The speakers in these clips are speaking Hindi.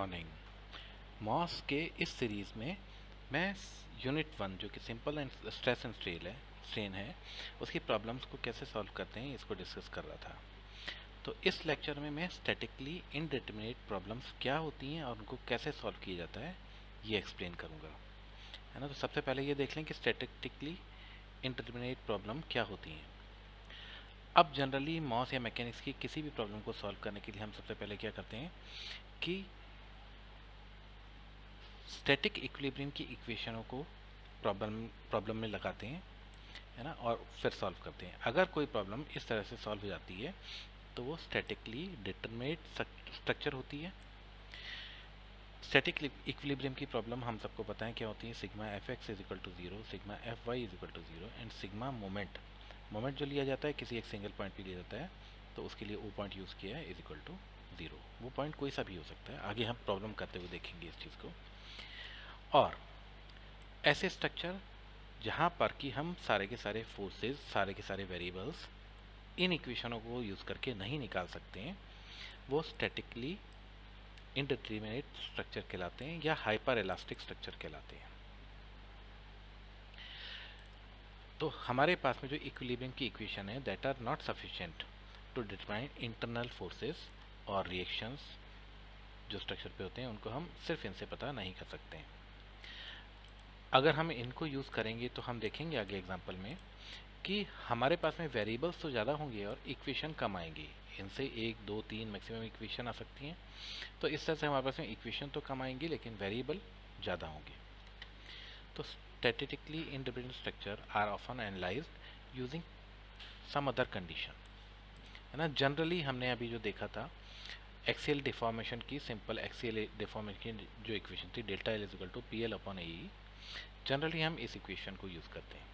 मॉर्निंग। मॉस के इस सीरीज़ में मैं यूनिट 1 जो कि simple and stress and strain है उसकी प्रॉब्लम्स को कैसे सॉल्व करते हैं इसको डिस्कस कर रहा था। तो इस लेक्चर में मैं स्टैटिकली इनडिटरमिनेट प्रॉब्लम्स क्या होती हैं और उनको कैसे सॉल्व किया जाता है ये एक्सप्लेन करूँगा, है ना। तो सबसे पहले ये देख लें कि स्टैटिकली इनडिटरमिनेट प्रॉब्लम क्या होती हैं। अब जनरली मॉस या मैकेनिक्स की किसी भी प्रॉब्लम को सॉल्व करने के लिए हम सबसे पहले क्या करते हैं कि स्टैटिक इक्विलिब्रियम की इक्वेशनों को प्रॉब्लम में लगाते हैं, है ना, और फिर सॉल्व करते हैं। अगर कोई प्रॉब्लम इस तरह से सॉल्व हो जाती है तो वो स्टैटिकली डिटरमिनेट स्ट्रक्चर होती है। स्टैटिक इक्विलिब्रियम की प्रॉब्लम हम सबको पता है क्या होती है। Sigma F X is equal to 0, sigma F Y is equal to 0 and sigma moment जो लिया जाता है किसी एक सिंगल पॉइंट पे लिया जाता है तो उसके लिए वो पॉइंट यूज़ किया है इज इक्वल टू 0। वो पॉइंट कोई सा भी हो सकता है, आगे हम प्रॉब्लम करते हुए देखेंगे इस चीज़ को। और ऐसे स्ट्रक्चर जहाँ पर कि हम सारे के सारे फोर्सेस, सारे के सारे वेरिएबल्स इन इक्वेशनों को यूज़ करके नहीं निकाल सकते हैं, वो स्टैटिकली इनडिटरमिनेट स्ट्रक्चर कहलाते हैं या हाइपर इलास्टिक स्ट्रक्चर कहलाते हैं। तो हमारे पास में जो इक्विलिब्रियम की इक्वेशन है that are not sufficient to determine internal forces और रिएक्शंस जो स्ट्रक्चर पे होते हैं उनको हम सिर्फ इनसे पता नहीं कर सकते हैं। अगर हम इनको यूज़ करेंगे तो हम देखेंगे आगे एग्जाम्पल में कि हमारे पास में वेरिएबल्स तो ज़्यादा होंगे और इक्वेशन कम आएंगी। इनसे 1, 2, 3 मैक्सिमम इक्वेशन आ सकती हैं। तो इस तरह से हमारे पास में इक्वेशन तो कम आएंगी लेकिन वेरिएबल ज़्यादा होंगे। तो statically independent structure are often analysed using some other condition, है ना। जनरली हमने अभी जो देखा था एक्सियल डिफॉर्मेशन की, सिंपल एक्सियल डिफॉर्मेशन की जो इक्वेशन थी delta L is equal to P L upon A, generally हम इस इक्वेशन को यूज़ करते हैं।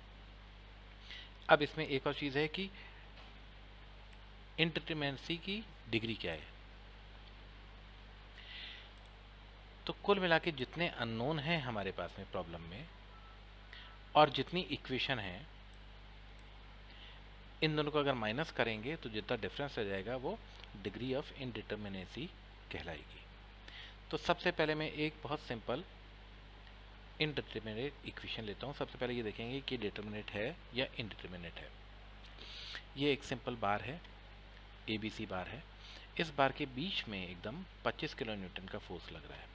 अब इसमें एक और चीज़ है कि इंडिटरमिनेंसी की डिग्री क्या है। तो कुल मिला के जितने अननोन हैं हमारे पास में प्रॉब्लम में और जितनी इक्वेशन है इन दोनों को अगर माइनस करेंगे तो जितना डिफरेंस रह जाएगा वो डिग्री ऑफ इनडिटरमिनेंसी कहलाएगी। तो सबसे पहले मैं एक बहुत सिंपल इनडिटरमिनेट इक्वेशन लेता हूँ। सबसे पहले ये देखेंगे कि डिटरमिनेट है या इनडिटरमिनेट है। ये एक सिंपल बार है, ABC बार है। इस बार के बीच में एकदम 25 किलो न्यूटन का फोर्स लग रहा है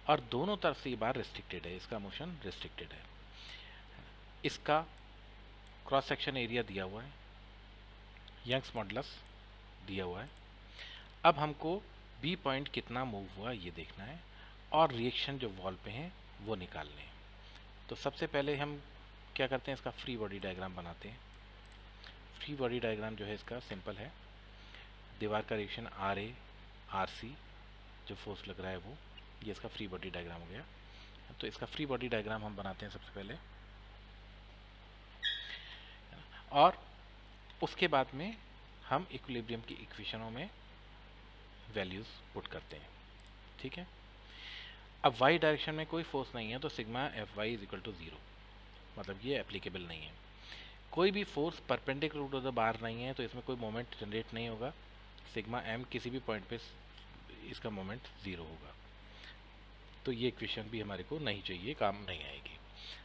और दोनों तरफ से ये बार रिस्ट्रिक्टेड है, इसका मोशन रिस्ट्रिक्टेड है। इसका क्रॉस सेक्शन एरिया दिया हुआ है, यंग्स मॉडुलस दिया हुआ है। अब हमको बी पॉइंट कितना मूव हुआ ये देखना है और रिएक्शन जो वॉल पे हैं वो निकालने हैं। तो सबसे पहले हम क्या करते हैं, इसका फ्री बॉडी डायग्राम बनाते हैं। फ्री बॉडी डायग्राम जो है इसका सिंपल है। दीवार का रिएक्शन RC जो फोर्स लग रहा है वो, ये इसका फ्री बॉडी डायग्राम हो गया। तो इसका फ्री बॉडी डायग्राम हम बनाते हैं सबसे पहले और उसके बाद में हम इक्विलिब्रियम की इक्वेशनों में वैल्यूज़ पुट करते हैं, ठीक है। अब y डायरेक्शन में कोई फोर्स नहीं है तो sigma F Y is equal to 0, मतलब ये एप्लीकेबल नहीं है। कोई भी force perpendicular to the bar नहीं है तो इसमें कोई मोमेंट जनरेट नहीं होगा। सिग्मा m किसी भी पॉइंट पे इसका मोमेंट 0 होगा। तो ये इक्वेशन भी हमारे को नहीं चाहिए, काम नहीं आएगी।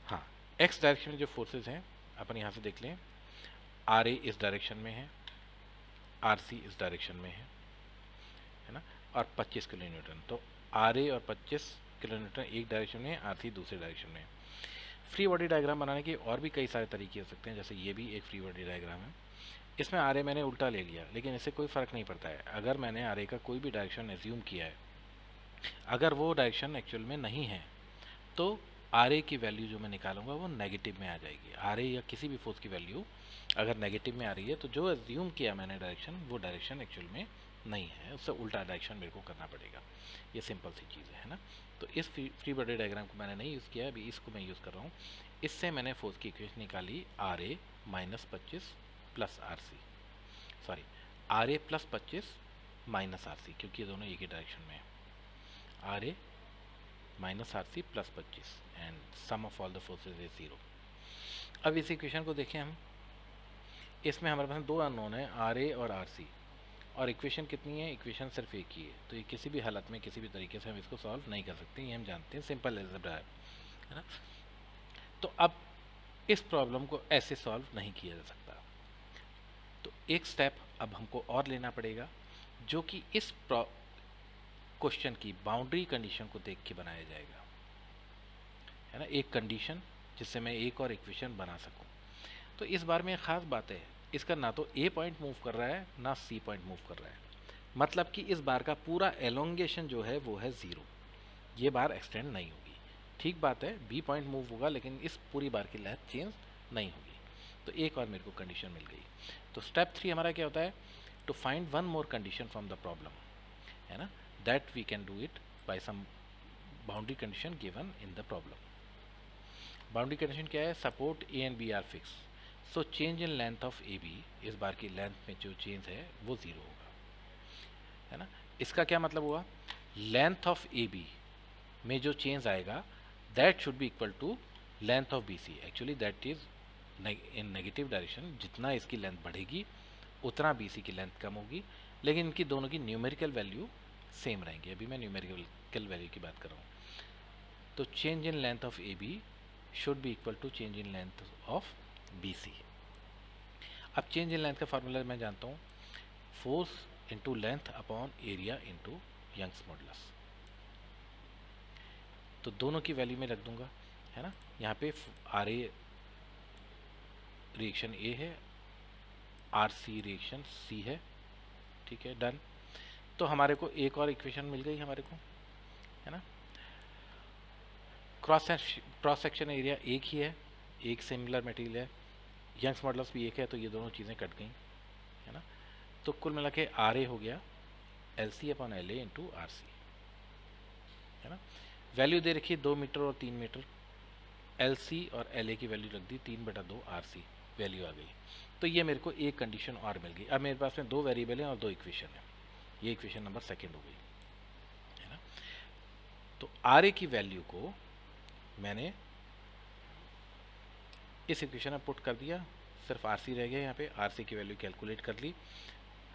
हाँ, x डायरेक्शन में जो फोर्सेस हैं अपन यहाँ से देख लें। RA इस डायरेक्शन में है, RC इस डायरेक्शन में है ना, और 25 किलो न्यूटन। तो RA और 25 किलो न्यूटन एक डायरेक्शन में है, RC दूसरे डायरेक्शन में है। फ्री बॉडी डायग्राम बनाने के और भी कई सारे तरीके हो सकते हैं, जैसे ये भी एक फ्री बॉडी डायग्राम है। इसमें RA मैंने उल्टा ले लिया लेकिन इससे कोई फ़र्क नहीं पड़ता है। अगर मैंने RA का कोई भी डायरेक्शन एज्यूम किया है, अगर वो डायरेक्शन एक्चुअल में नहीं है तो RA की वैल्यू जो मैं निकालूंगा वो नेगेटिव में आ जाएगी। RA या किसी भी फोर्स की वैल्यू अगर नेगेटिव में आ रही है तो जो एज्यूम किया मैंने डायरेक्शन वो डायरेक्शन एक्चुअल में नहीं है, उससे उल्टा डायरेक्शन मेरे को करना पड़ेगा। ये सिंपल सी चीज़ है ना। तो इस फ्री बॉडी डायग्राम को मैंने नहीं यूज़ किया, अभी इसको मैं यूज़ कर रहा हूँ। इससे मैंने फोर्स की इक्वेशन निकाली RA minus 25 plus RC, sorry RA plus 25 minus RC, क्योंकि ये दोनों एक ही डायरेक्शन में है। RA माइनस RC plus 25 and sum of all the forces is 0। अब इस इक्वेशन को देखें हम, इसमें हमारे पास दो अननोन है RA और RC। और इक्वेशन कितनी है, इक्वेशन सिर्फ एक ही है, तो ये किसी भी हालत में किसी भी तरीके से हम इसको सॉल्व नहीं कर सकते, ये हम जानते हैं, सिंपल अलजेब्रा है ना। तो अब इस प्रॉब्लम को ऐसे सॉल्व नहीं किया जा सकता, तो एक स्टेप अब हमको और लेना पड़ेगा, जो कि इस क्वेश्चन की बाउंड्री कंडीशन को देख के बनाया जाएगा, है ना, एक कंडीशन जिससे मैं एक और इक्वेशन बना सकूं। तो इस बार में एक खास बात है, इसका ना तो ए पॉइंट मूव कर रहा है ना सी पॉइंट मूव कर रहा है, मतलब कि इस बार का पूरा एलोंगेशन जो है वो है 0, ये बार एक्सटेंड नहीं होगी। ठीक बात है, बी पॉइंट मूव होगा लेकिन इस पूरी बार की लेंथ चेंज नहीं होगी। तो एक और मेरे को कंडीशन मिल गई। तो स्टेप 3 हमारा क्या होता है, to find one more condition from the problem, है ना, that we can do it by some boundary condition given in the problem. Boundary condition क्या है, support A and B are fix, so change in length of A B, इस बार की लेंथ में जो चेंज है वो 0 होगा, है ना। इसका क्या मतलब हुआ, लेंथ ऑफ ए बी में जो चेंज आएगा that should be equal to length of B C, actually that is in negative direction, जितना इसकी लेंथ बढ़ेगी उतना बी सी की लेंथ कम होगी, लेकिन इनकी दोनों की न्यूमेरिकल वैल्यू सेम रहेंगी। अभी मैं न्यूमेरिकल वैल्यू की बात कर रहा हूँ। तो change in length of A B should be equal to change in length of B C. अब चेंज इन लेंथ का फार्मूला मैं जानता हूँ, force into length upon area into Young's modulus, तो दोनों की वैल्यू में रख दूंगा, है ना। यहाँ पे आर ए रिएक्शन ए है, आर सी रिएक्शन सी है, ठीक है, डन। तो हमारे को एक और इक्वेशन मिल गई हमारे को, है ना। क्रॉस सेक्शन एरिया एक ही है, एक सिमिलर मटेरियल है, यंग्स मॉडुलस भी एक है, तो ये दोनों चीज़ें कट गई, है ना। तो कुल मिला के आर ए हो गया L C upon L A into R C, है ना। वैल्यू दे रखी है 2 मीटर और 3 मीटर, एल सी और एल ए की वैल्यू रख दी 3/2 आर सी, वैल्यू आ गई। तो ये मेरे को एक कंडीशन और मिल गई। अब मेरे पास में 2 वेरिएबल हैं और 2 इक्वेशन है, ये इक्वेशन नंबर सेकेंड हो गई, है ना। तो आर ए की वैल्यू को मैंने इस इक्वेशन में पुट कर दिया, सिर्फ आर सी रह गया, यहाँ पे आर सी की वैल्यू कैलकुलेट कर ली,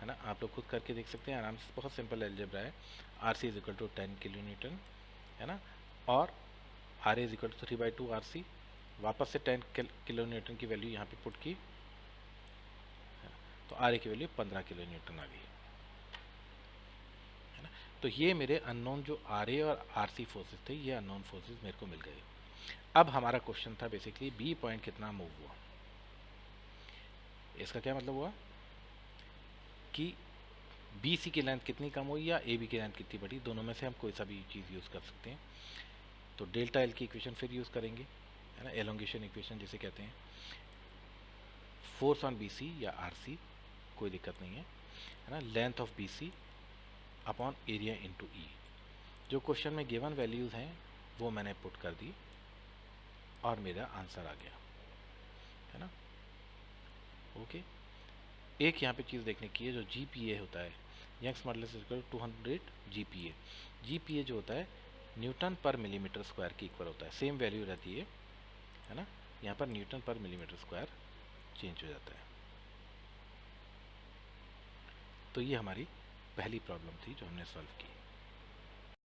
है ना। आप लोग खुद करके देख सकते हैं आराम से, बहुत सिंपल अलजेब्रा है। R C is equal to 10 kilo newton, है ना, और R A is equal to 3/2 R C, वापस से 10 किलो न्यूटन की वैल्यू यहाँ पे पुट की, तो आर ए की वैल्यू 15 किलो न्यूटन आ गई, है ना। तो ये मेरे अननोन जो आर ए और आर सी फोर्सेज थे, ये अननोन फोर्सेज मेरे को मिल गए। अब हमारा क्वेश्चन था बेसिकली बी पॉइंट कितना मूव हुआ। इसका क्या मतलब हुआ कि बी सी की लेंथ कितनी कम हुई या ए बी की लेंथ कितनी बढ़ी, दोनों में से हम कोई सा भी चीज़ यूज़ कर सकते हैं। तो डेल्टा एल की इक्वेशन फिर यूज़ करेंगे, है ना, एलोंगेशन इक्वेशन जिसे कहते हैं। फोर्स ऑन बी सी या आर सी कोई दिक्कत नहीं है ना, length of B C upon area into E, जो क्वेश्चन में गिवन वैल्यूज़ हैं वो मैंने पुट कर दी और मेरा आंसर आ गया, है ना। ओके, एक यहाँ पे चीज़ देखने की है, जो जी पी ए होता है, Young's modulus is equal to 200 G P A. G P A जो होता है न्यूटन पर मिलीमीटर स्क्वायर के इक्वल होता है, सेम वैल्यू रहती है ना। यहाँ पर न्यूटन पर मिलीमीटर स्क्वायर चेंज हो जाता है। तो ये हमारी पहली प्रॉब्लम थी जो हमने सॉल्व की।